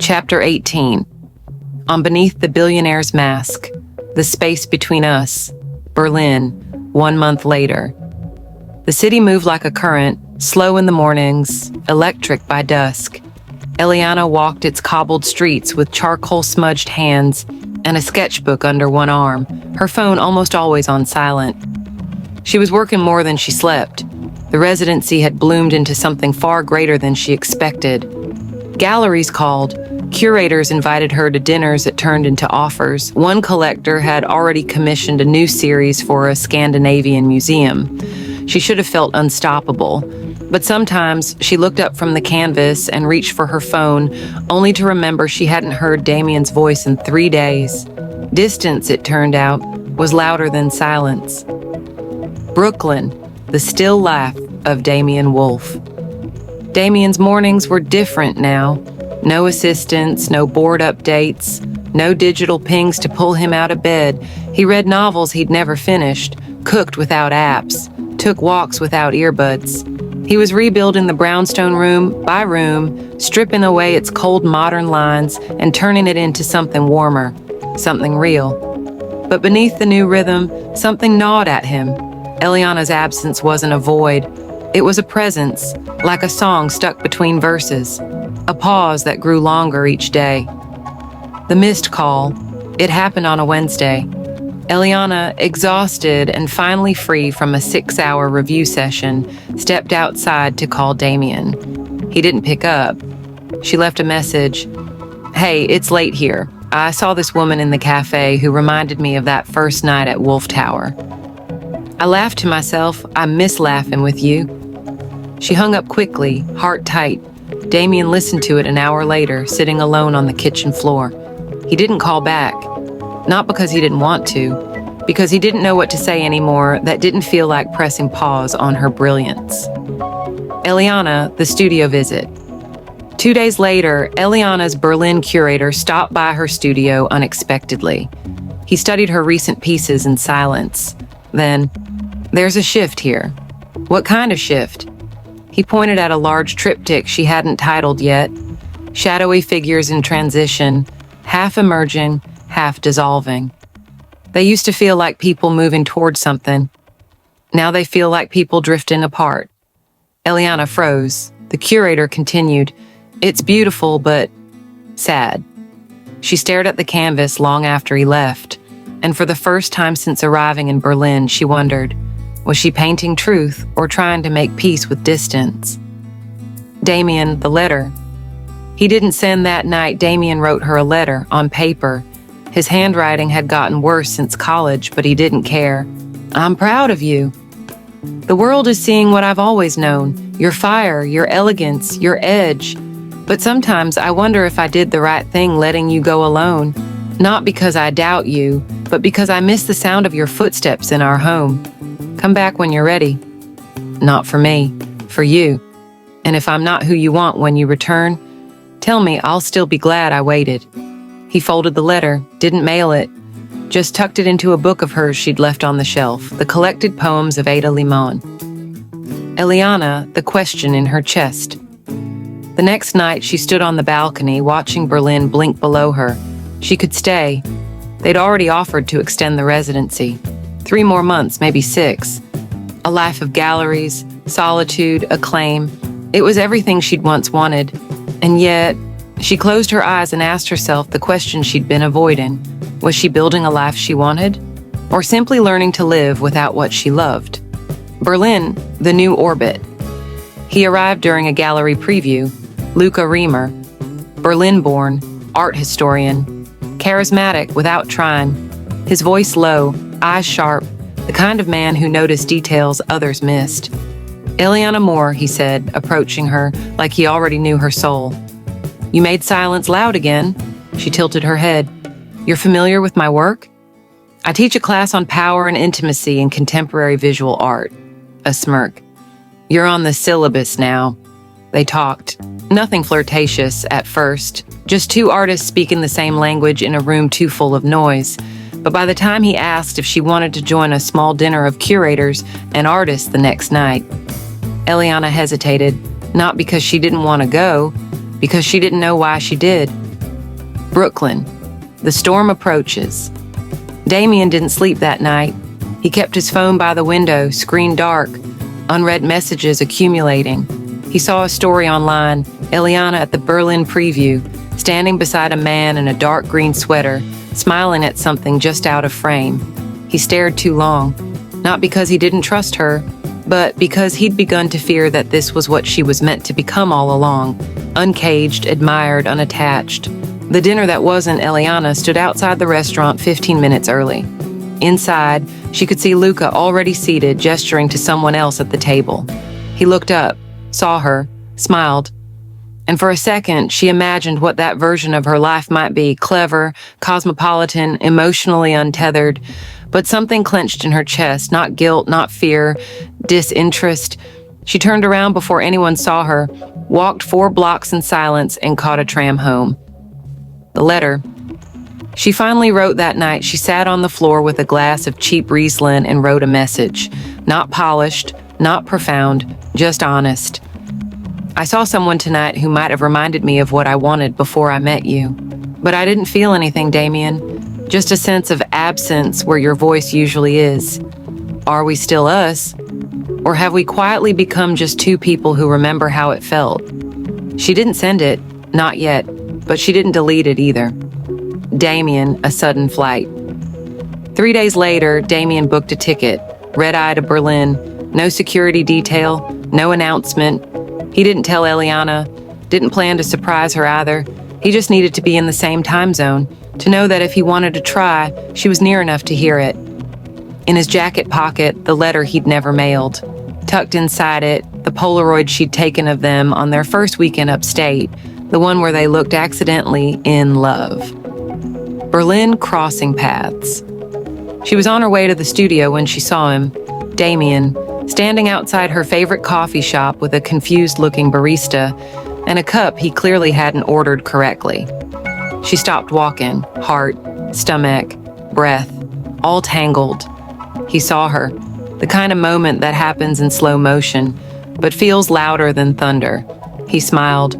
Chapter 18. On Beneath the Billionaire'S Mask, The Space Between Us, Berlin, 1 month later. The city moved like a current, slow in the mornings, electric by dusk. Eliana walked its cobbled streets with charcoal-smudged hands and a sketchbook under one arm, her phone almost always on silent. She was working more than she slept. The residency had bloomed into something far greater than she expected. Galleries called. Curators invited her to dinners that turned into offers. One collector had already commissioned a new series for a Scandinavian museum. She should have felt unstoppable. But sometimes she looked up from the canvas and reached for her phone, only to remember she hadn't heard Damian's voice in 3 days. Distance, it turned out, was louder than silence. Brooklyn, the still laugh of Damian Wolfe. Damian's mornings were different now. No assistants, no board updates, no digital pings to pull him out of bed. He read novels he'd never finished, cooked without apps, took walks without earbuds. He was rebuilding the brownstone room by room, stripping away its cold modern lines and turning it into something warmer, something real. But beneath the new rhythm, something gnawed at him. Eliana's absence wasn't a void. It was a presence, like a song stuck between verses, a pause that grew longer each day. The missed call. It happened on a Wednesday. Eliana, exhausted and finally free from a 6-hour review session, stepped outside to call Damian. He didn't pick up. She left a message. "Hey, it's late here. I saw this woman in the cafe who reminded me of that first night at Wolf Tower." I laughed to myself. I miss laughing with you. She hung up quickly, heart tight. Damian listened to it an hour later, sitting alone on the kitchen floor. He didn't call back. Not because he didn't want to, because he didn't know what to say anymore that didn't feel like pressing pause on her brilliance. Eliana, the studio visit. 2 days later, Eliana's Berlin curator stopped by her studio unexpectedly. He studied her recent pieces in silence. Then, "There's a shift here." "What kind of shift?" He pointed at a large triptych she hadn't titled yet. Shadowy figures in transition, half emerging, half dissolving. They used to feel like people moving toward something. Now they feel like people drifting apart. Eliana froze. The curator continued, "It's beautiful, but sad." She stared at the canvas long after he left, and for the first time since arriving in Berlin, she wondered, was she painting truth or trying to make peace with distance? Damian, the letter. He didn't send that night. Damian wrote her a letter on paper. His handwriting had gotten worse since college, but he didn't care. "I'm proud of you. The world is seeing what I've always known, your fire, your elegance, your edge. But sometimes I wonder if I did the right thing letting you go alone. Not because I doubt you, but because I miss the sound of your footsteps in our home. Come back when you're ready. Not for me, for you. And if I'm not who you want when you return, tell me I'll still be glad I waited." He folded the letter, didn't mail it, just tucked it into a book of hers she'd left on the shelf, the collected poems of Ada Limon. Eliana, the question in her chest. The next night, she stood on the balcony, watching Berlin blink below her. She could stay. They'd already offered to extend the residency. 3 more months, maybe 6. A life of galleries, solitude, acclaim. It was everything she'd once wanted. And yet, she closed her eyes and asked herself the question she'd been avoiding. Was she building a life she wanted? Or simply learning to live without what she loved? Berlin, the new orbit. He arrived during a gallery preview. Luca Riemer, Berlin-born, art historian. Charismatic without trying. His voice low, eyes sharp, the kind of man who noticed details others missed. "Eliana Moore," he said, approaching her like he already knew her soul. "You made silence loud again." She tilted her head. "You're familiar with my work?" "I teach a class on power and intimacy in contemporary visual art." A smirk. "You're on the syllabus now." They talked. Nothing flirtatious at first, just 2 artists speaking the same language in a room too full of noise. But by the time he asked if she wanted to join a small dinner of curators and artists the next night, Eliana hesitated, not because she didn't want to go, because she didn't know why she did. Brooklyn. The storm approaches. Damian didn't sleep that night. He kept his phone by the window, screen dark, unread messages accumulating. He saw a story online, Eliana at the Berlin preview, standing beside a man in a dark green sweater, smiling at something just out of frame. He stared too long, not because he didn't trust her, but because he'd begun to fear that this was what she was meant to become all along, uncaged, admired, unattached. The dinner that wasn't Eliana stood outside the restaurant 15 minutes early. Inside, she could see Luca already seated, gesturing to someone else at the table. He looked up, saw her, smiled, and for a second, she imagined what that version of her life might be: clever, cosmopolitan, emotionally untethered. But something clenched in her chest, not guilt, not fear, disinterest. She turned around before anyone saw her, walked 4 blocks in silence, and caught a tram home. The letter. She finally wrote that night. She sat on the floor with a glass of cheap Riesling and wrote a message. Not polished, not profound, just honest. I saw someone tonight who might have reminded me of what I wanted before I met you. But I didn't feel anything, Damian. Just a sense of absence where your voice usually is. Are we still us? Or have we quietly become just 2 people who remember how it felt? She didn't send it, not yet, but she didn't delete it either. Damian, a sudden flight. 3 days later, Damian booked a ticket, red-eye to Berlin. No security detail, no announcement. He didn't tell Eliana, didn't plan to surprise her either. He just needed to be in the same time zone, to know that if he wanted to try, she was near enough to hear it. In his jacket pocket, the letter he'd never mailed. Tucked inside it, the Polaroid she'd taken of them on their first weekend upstate, the one where they looked accidentally in love. Berlin crossing paths. She was on her way to the studio when she saw him, Damian, standing outside her favorite coffee shop with a confused-looking barista and a cup he clearly hadn't ordered correctly. She stopped walking, heart, stomach, breath, all tangled. He saw her, the kind of moment that happens in slow motion, but feels louder than thunder. He smiled,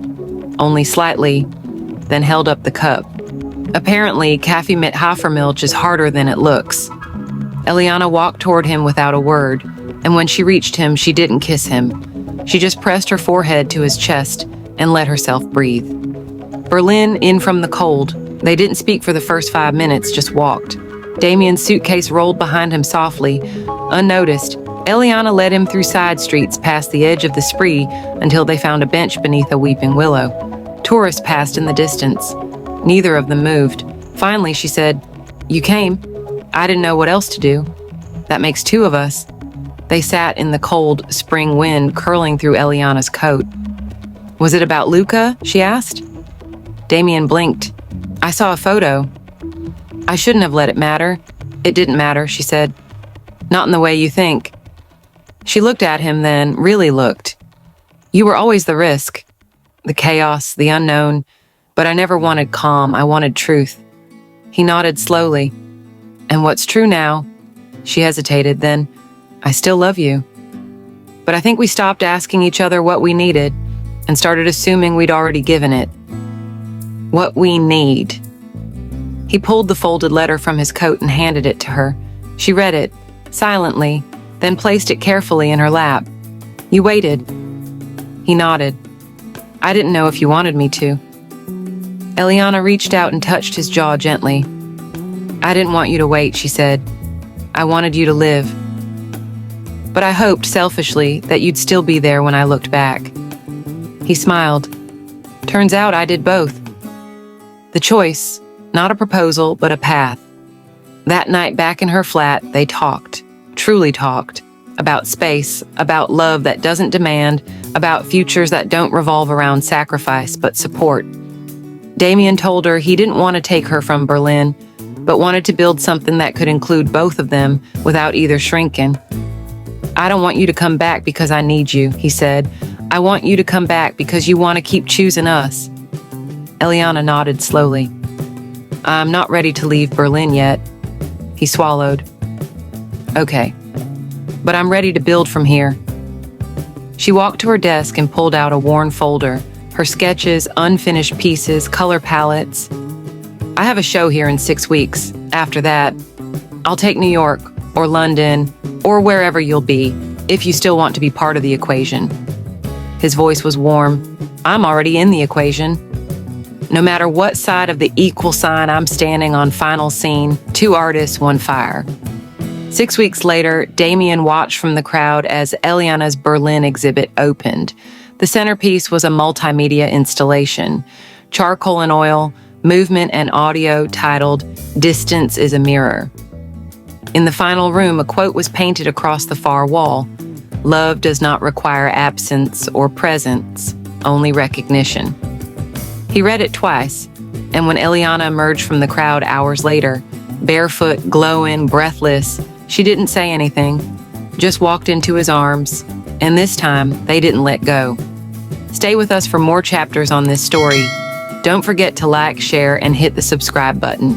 only slightly, then held up the cup. Apparently, Kaffee mit Hafermilch is harder than it looks. Eliana walked toward him without a word, and when she reached him, she didn't kiss him. She just pressed her forehead to his chest and let herself breathe. Berlin in from the cold. They didn't speak for the first 5 minutes, just walked. Damian's suitcase rolled behind him softly. Unnoticed, Eliana led him through side streets past the edge of the spree until they found a bench beneath a weeping willow. Tourists passed in the distance. Neither of them moved. Finally, she said, "You came. I didn't know what else to do. That makes 2 of us." They sat in the cold spring wind curling through Eliana's coat. "Was it about Luca?" she asked. Damian blinked. "I saw a photo." "I shouldn't have let it matter." "It didn't matter," she said. "Not in the way you think." She looked at him then, really looked. "You were always the risk. The chaos, the unknown. But I never wanted calm. I wanted truth." He nodded slowly. "And what's true now?" She hesitated, then, "I still love you." But I think we stopped asking each other what we needed and started assuming we'd already given it. What we need. He pulled the folded letter from his coat and handed it to her. She read it, silently, then placed it carefully in her lap. "You waited." He nodded. "I didn't know if you wanted me to." Eliana reached out and touched his jaw gently. "I didn't want you to wait," she said. "I wanted you to live. But I hoped, selfishly, that you'd still be there when I looked back." He smiled. "Turns out I did both. The choice, not a proposal, but a path." That night back in her flat, they talked, truly talked, about space, about love that doesn't demand, about futures that don't revolve around sacrifice, but support. Damian told her he didn't want to take her from Berlin, but wanted to build something that could include both of them without either shrinking. "I don't want you to come back because I need you," he said. "I want you to come back because you want to keep choosing us." Eliana nodded slowly. "I'm not ready to leave Berlin yet." He swallowed. "Okay, but I'm ready to build from here." She walked to her desk and pulled out a worn folder, her sketches, unfinished pieces, color palettes. I have a show here in 6 weeks. After that, I'll take New York or London or wherever you'll be if you still want to be part of the equation. His voice was warm. I'm already in the equation. No matter what side of the equal sign I'm standing on final scene, 2 artists, 1 fire. 6 weeks later, Damian watched from the crowd as Eliana's Berlin exhibit opened. The centerpiece was a multimedia installation, charcoal and oil, movement and audio titled "Distance is a Mirror." In the final room, a quote was painted across the far wall. Love does not require absence or presence, only recognition. He read it twice, and when Eliana emerged from the crowd hours later, barefoot, glowing, breathless, she didn't say anything, just walked into his arms, and this time they didn't let go. Stay with us for more chapters on this story. Don't forget to like, share, and hit the subscribe button.